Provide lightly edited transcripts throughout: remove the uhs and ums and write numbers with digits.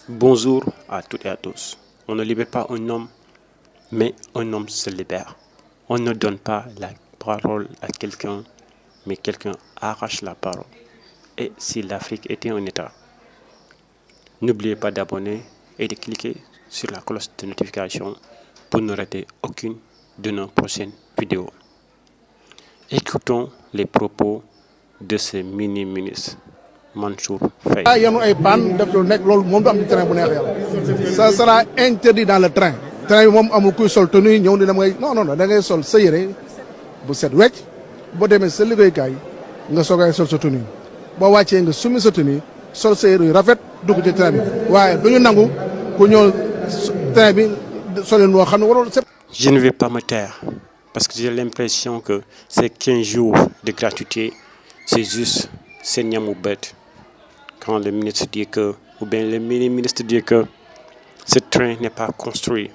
Bonjour à toutes et à tous. On ne libère pas un homme, mais un homme se libère. On ne donne pas la parole à quelqu'un, mais quelqu'un arrache la parole. Et si l'Afrique était un État, n'oubliez pas d'abonner et de cliquer sur la cloche de notification pour ne rater aucune de nos prochaines vidéos. Écoutons les propos de ce mini-ministre, Mansour Faye. Ça sera interdit dans le train. Train bi moom amul kuy sol tenue ñëw ni damay non da ngay sol sa yére bu set wecc boo demee sa liggéeykaay nga soogay sol sa tenue boo wàccee nga summi sa tenue sol sa yére yu rafet dugg ci train bi waaye du ñu nangu ku ñëw train bi solin woo xam ne warul. Je ne vais pas me taire parce que j'ai l'impression que ces 15 jours de gratuité, c'est juste seigneur ou bête. Quand le ministre dit que, ou bien le mini-ministre dit que ce train n'est pas construit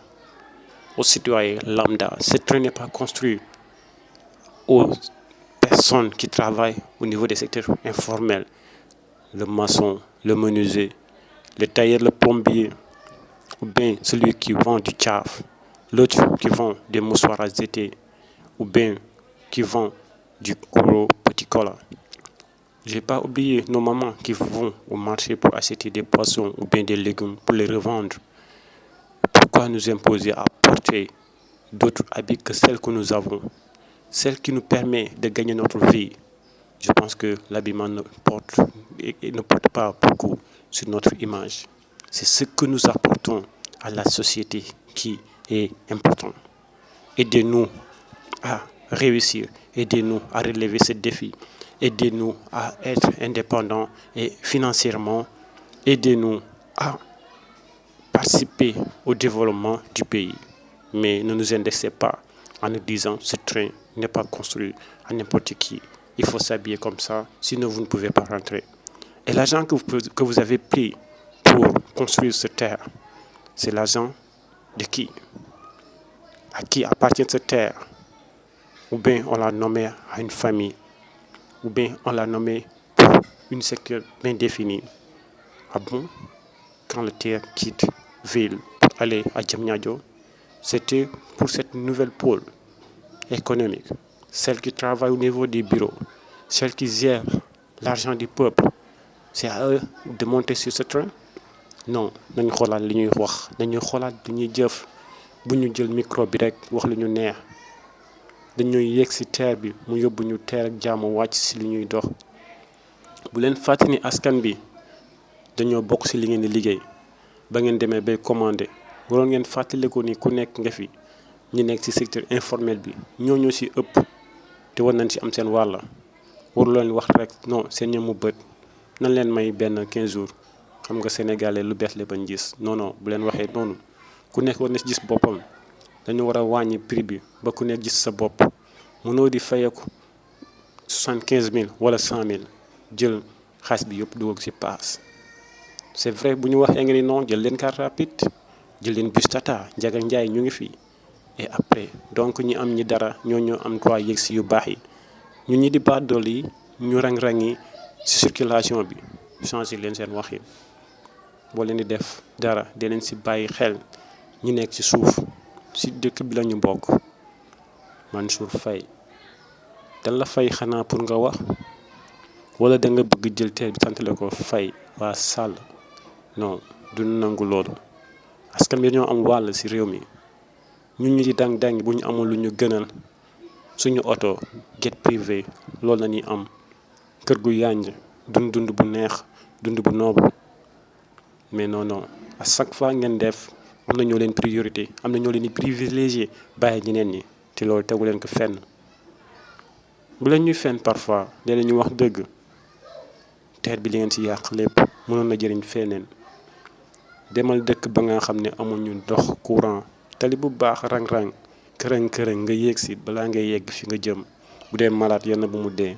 aux citoyens lambda, ce train n'est pas construit aux personnes qui travaillent au niveau des secteurs informels, le maçon, le menuisier, le tailleur, le plombier, ou bien celui qui vend du tchaf, l'autre qui vend des mouchoirs à zéter, ou bien qui vend du gros petit cola. Je n'ai pas oublié nos mamans qui vont au marché pour acheter des poissons ou bien des légumes pour les revendre. Pourquoi nous imposer à porter d'autres habits que celles que nous avons, celles qui nous permettent de gagner notre vie? Je pense que l'habillement ne porte pas beaucoup sur notre image. C'est ce que nous apportons à la société qui est important. Aidez-nous à réussir, aidez-nous à relever ce défi, aidez-nous à être indépendants et financièrement, aidez-nous à participer au développement du pays. Mais ne nous indexez pas en nous disant que ce train n'est pas construit à n'importe qui. Il faut s'habiller comme ça, sinon vous ne pouvez pas rentrer. Et l'argent que vous avez pris pour construire cette terre, c'est l'argent de qui? À qui appartient cette terre? Ou bien on l'a nommé à une famille, ou bien on l'a nommé pour une secteur bien définie. Ah bon? Quand le terre quitte ville pour aller à Diamniadio, c'était pour cette nouvelle pôle économique, celle qui travaille au niveau des bureaux, celle qui gère l'argent du peuple. C'est à eux de monter sur ce train? Non, nañu xoolaat li ñuy wax, nañu xoolaat li ñuy jëf, bu ñu jël micro bi rek wax lu ñu neex. Dañuy yegg ci terre bi mu yóbbu ñu terre ak jàmm wàcc ci li ñuy dox. Bu leen fàtte ni askan bi dañoo bokk ci li ngeen di liggéey ba ngeen demee bay commandé waroon ngeen fàttaliku ni ku nekk nga fi ñi nekk ci secteur informel bi ñoo ci ëpp te war nañ ci am seen wàll. waru leen wax rek non seen ñamu bët nan leen may benn 15 jours xam nga sénégalais lu bees la bañ gis non bu leen waxee noonu ku nekk war na ci gis boppam. dañu war a wàññi prix bi ba ku nekk gis sa bopp mënoo di fayeeku 75 000 wala 100 000 jël xaalis bi yëpp dugal ci paas. c'est vrai bu ñu waxee nga ni non jël leen carte rapide jël leen bus Tata Ndiaga Ndiaye ñu ngi fii et après donc ñi am ñi dara ñoo am droit yegg ci yu baax yi ñun ñi di baadool yi ñu rang-rangi ci circulation bi changer leen seen wax yi boo leen di def dara dinañ ci bàyyi xel ñi nekk ci suuf. ci dëkk bi lañu bokk. Mansour Faye dañ la fay xanaa pour nga wax wala da nga bëgg jël teel bi santale ko Faye waa Sall non du nangu loolu askan bi dañoo am wàll ci réew mi ñun ñu di dang bu ñu amul lu ñu gënal suñu oto jet privé loolu la ñuy am kër gu yànj dund bu neex dund bu noobu mais non à chaque fois ngeen def. am na ñoo leen priorité am na ñoo leen di privilégié bàyyi ñeneen ñi te loolu tegu leen ko fenn bu leen ñuy fenn parfois dee ñu wax dëgg teer bi li ngeen ci yàq lépp mënoon na jëriñ feneen demal dëkk ba nga xam ne amuñu ndox courant tali bu baax rang-rang kërëng nga yéeg ci balaa ngay yegg fi nga jëm bu dee malade yenn bu mu dee.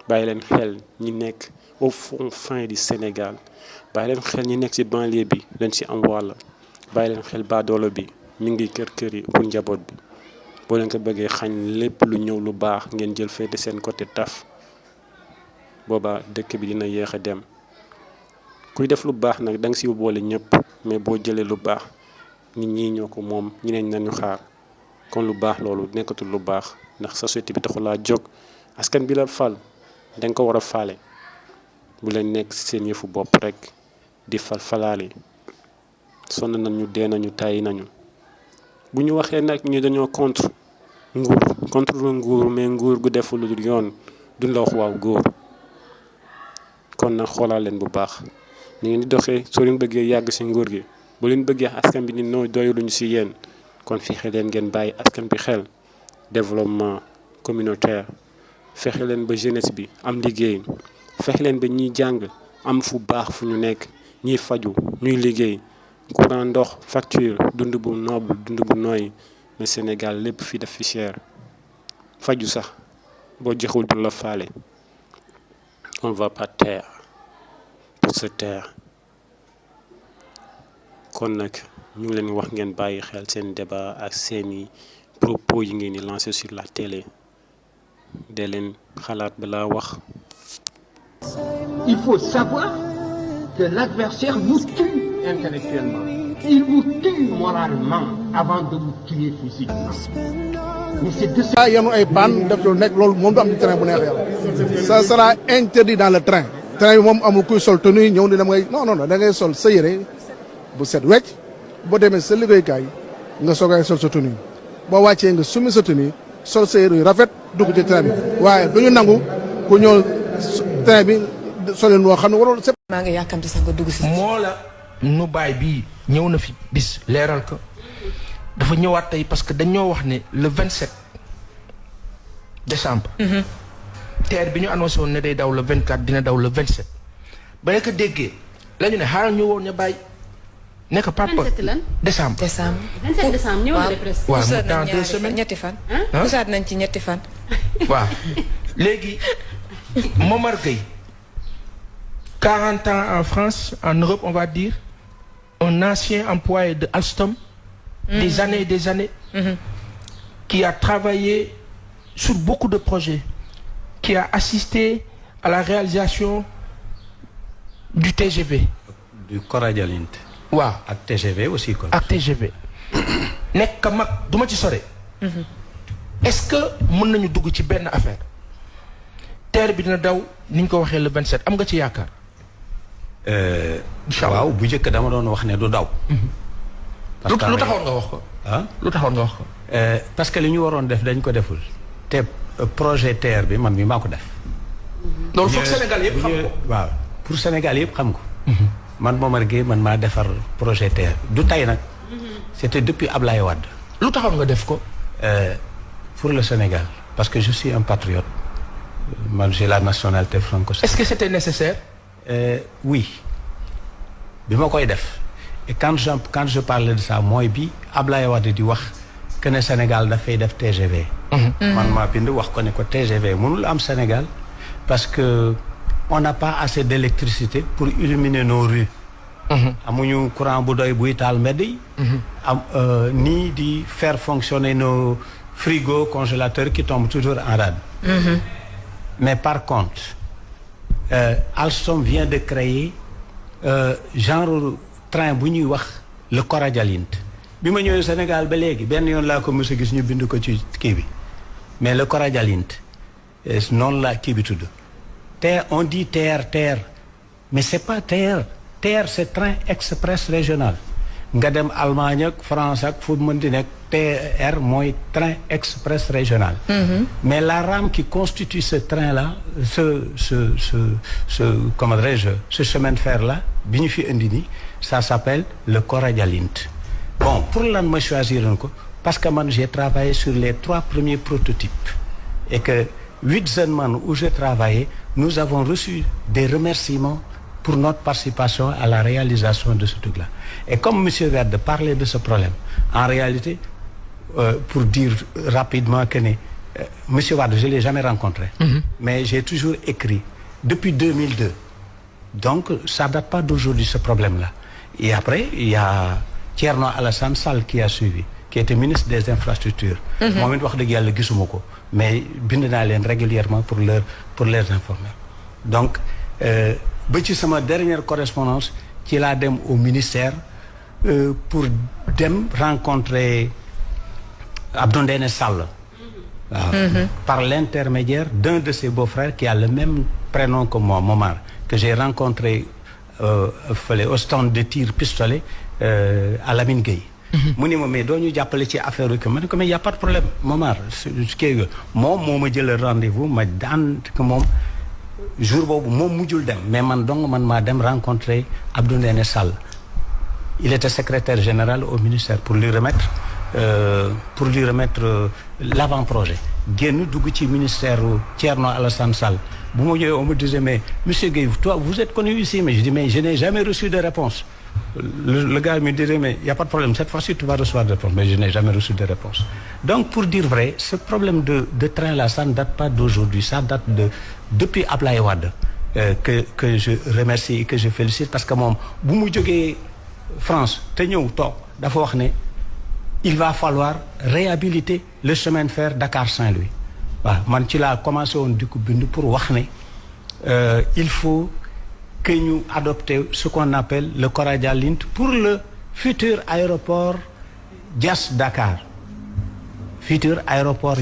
bàyyi leen xel ñi nekk au fin du Sénégal bàyyi leen xel ñi nekk ci banlieue bi dañ ci am wàll bàyyi leen xel baadoolo bi mi ngi kër yi pour njaboot bi boo leen ko bëggee xañ lépp lu ñëw lu baax ngeen jël féete seen côté taf boobaa dëkk bi dina yéex a dem kuy def lu baax nag da nga si boole ñëpp mais boo jëlee lu baax nit ñi ñoo ko moom ñeneen nañu xaar kon lu baax loolu nekkatul lu baax ndax société bi taxu laa jóg askan bi la fal da nga ko war a faale bu leen nekk seen yëfu bopp rek di falaale sonn nañu dee nañu tàyyi nañu bu ñu waxee nag ñu dañoo contre nguur mais nguur gu deful lu dul yoon duñ la wax waaw góor kon nag xoolaa leen bu baax ni ngeen di doxee soo leen bëggee yàgg si nguur gi bu leen bëggee askan bi ni noo doyuluñu si yéen kon fexe leen ngeen bàyyi askan bi xel développement communautaire fexe leen ba jeunesse bi am liggéey fexe leen ba ñiy jàng am fu baax fu ñu nekk ñiy faju ñuy liggéey courant ndox facture dund bu noble dund bu nooy mais Sénégal lépp fii daf fi cher faju sax boo joxul du la faale on va pas taire pour se taire kon nag ñu ngi leen wax ngeen bàyyi xel seen débat ak seeni propos yi ngeen di lancer sur la télé de leen xalaat balaa wax. Il faut savoir que l'adversaire vous tue intellectuellement. Il vous tue moralement avant de vous tuer physiquement. Mais c'est de ça. yenu ay panne def lu nekk loolu moom du am ci train bu neex yàlla. Ça sera interdit dans le train. train bi moom amul kuy sol tenue ñëw ni damay non da ngay sol sa yére bu set wecc boo demee sa liggéeykaay nga soogay sol sa tenue boo wàccee nga summi sa tenue sol sa yére yu rafet dugg ci train bi waaye du ñu nangu ku ñëw train bi solin woo xam ne warul. maa ngi yàkkamti sax nga dugg si. moo la nu baay bii ñëw na fi bis leeral ko dafa ñëwaat tey parce que dañoo wax ne le 27 décembre. TER bi ñu annoncé woon ne day daw le 24 dina daw le 27. ba nga ko déggee la ñu ne xaaral ñu woon ña bàyyi nekk papa. 27 lan décembre. 27 décembre ñëw na de presque. waaw mu dans 2 semaines ñetti fan. pusaat nañ ci ñetti fan. waaw léegi Momar Gueye 40 ans en France en Europe on va dire un ancien employé de Alstom. Des années et des années. Qui a travaillé sur beaucoup de projets. Qui a assisté à la réalisation du TGV. Du Coradialint. waaw ak TGV aussi kon. ak TGV. nekk mag du ma ci sore. est-ce que mën nañu dugg ci benn affaire. TER bi dina daw ni ñu ko waxee le 27 am nga ci yaakaar. waaw bu njëkk dama doon wax ne du daw. lu taxoon nga wax ko. ah lu taxoon nga wax ko. parce que li ñu waroon def dañ ko deful. te projet TER bi man mi maa ko def. loolu foog Sénégal yëpp xam ko. waaw pour Sénégal yëpp xam ko. man Momar Gueye man maa defar projet TER du tey nag. c'était depuis Ablaye Wade. lu taxoon nga def ko. pour le Sénégal parce que je suis un patriote. man j'ai la nationalité franco-sénégalaise. est-ce que c'était nécessaire. oui bi ma koy def et quand je parlais de ça mooy bi Ablaye Wade di wax que ne Sénégal dafay def TGV. man maa bind wax ko ne ko TGV mënul am Sénégal parce que on n'a pas assez d'électricité pour illuminer nos rues. amuñu courant bu doy buy taal mbedd yi. nii di faire fonctionner nos frigos congélateurs qui tombent toujours en rade. Mais par contre Alstom vient de créer genre train bu ñuy wax le Coradialint. bi ma ñëwee Sénégal ba léegi benn yoon laa ko mës a gis ñu bind ko ci kii bi mais le Coradialint noonu la kii bi tudd. TER on dit TER mais c'est pas TER c'est train express régional nga dem Allemagne ak France ak fu mën di nekk TER mooy train express régional. Mais la rame qui constitue ce train là comment dirais-je ce chemin de fer là bi ñu fi indi nii ça s'appelle le Coradialint. Bon pour lan ma choisir ko parce que man j'ai travaillé sur les 3 premiers prototypes et que 8 jeunes man où j'ai travaillé nous avons reçu des remerciements pour notre participation à la réalisation de ce truc-là. Et comme monsieur Wade parlait de ce problème en réalité pour dire rapidement que monsieur Wade je l'ai jamais rencontré. Mais j'ai toujours écrit depuis 2002. Donc ça date pas d'aujourd'hui ce problème-là. Et après il y a Thierno Alassane Sall qui a suivi qui était ministre des infrastructures. moom it wax dëgg yàlla gisuma ko mais bind naa leen régulièrement pour les informer. Donc ba ci sama dernière correspondance ci laa dem au ministère pour dem rencontrer Abdou Ndéné Sall. waaw par l'intermédiaire d'un de ses beaux-frères qui a le même prénom que moi, Momar, que j'ai rencontré au stand de tir pistolet à Lamine Gueye. mu ni ma mais doo ñu jàppale ci affaire yu que ma ne ko mais y a pas de problème Momar kii moom moo ma jël rendez-vous ma daan que moom jour boobu moom mujjul dem mais man dong man maa dem rencontrer Abdou Ndéné Sall. Il était secrétaire général au ministère pour lui remettre l'avant-projet. génn dugg ci ministère Thierno Alassane Sall bu ma ñëwee on me disait mais monsieur Gueye toi vous êtes connu ici mais je dis mais je n'ai jamais reçu de réponse. Le gars me disait mais il y a pas de problème cette fois-ci tu vas recevoir des réponses mais je n'ai jamais reçu de réponse. Donc pour dire vrai ce problème de train là ça ne date pas d'aujourd'hui ça date depuis Ablaye Wade que je remercie et que je félicite parce que moom bu mu jógee France te ñëw toog dafa wax ne il va falloir réhabiliter le chemin de fer Dakar-Saint-Louis waaw man ci laa commencé woon di ko bind pour wax ne il faut que ñu adopter ce qu'on appelle le Coradia Lint pour le futur aéroport Diass-Dakar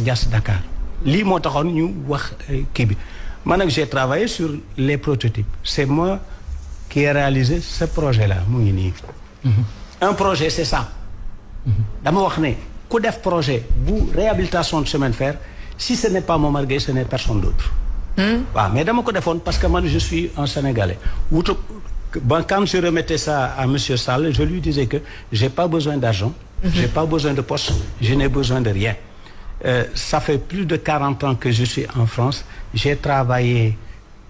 Diass-Dakar lii moo taxoon ñu wax kii bi man nag j'ai travaillé sur les prototypes c'est moi qui ai réalisé ce projet-là mu ngi nii un projet c'est ça dama wax ne ku def projet bu réhabilitation de chemin de fer si ce n'est pas Momar Gueye ce n'est personne d'autre waaw mais dama ko defoon parce que man je suis un Sénégalais quand je remettais ça à monsieur Sall je lui disais que j'ai pas besoin d'argent j'ai pas besoin de poste je n'ai besoin de rien ça fait plus de 40 ans que je suis en France j'ai travaillé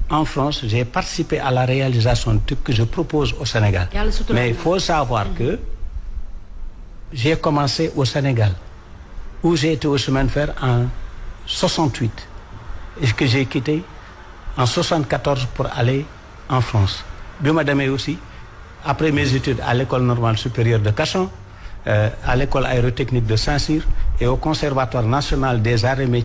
en France j'ai participé à la réalisation de tout que je propose au Sénégal mais il faut savoir que j'ai commencé au Sénégal où j'ai été au chemin de fer en 68 et que j'ai quitté en 74 pour aller en France bi ma demee aussi après mes études à l'école normale supérieure de Cachan à l'école aérotechnique de Saint-Cyr et au conservatoire national des arts et métiers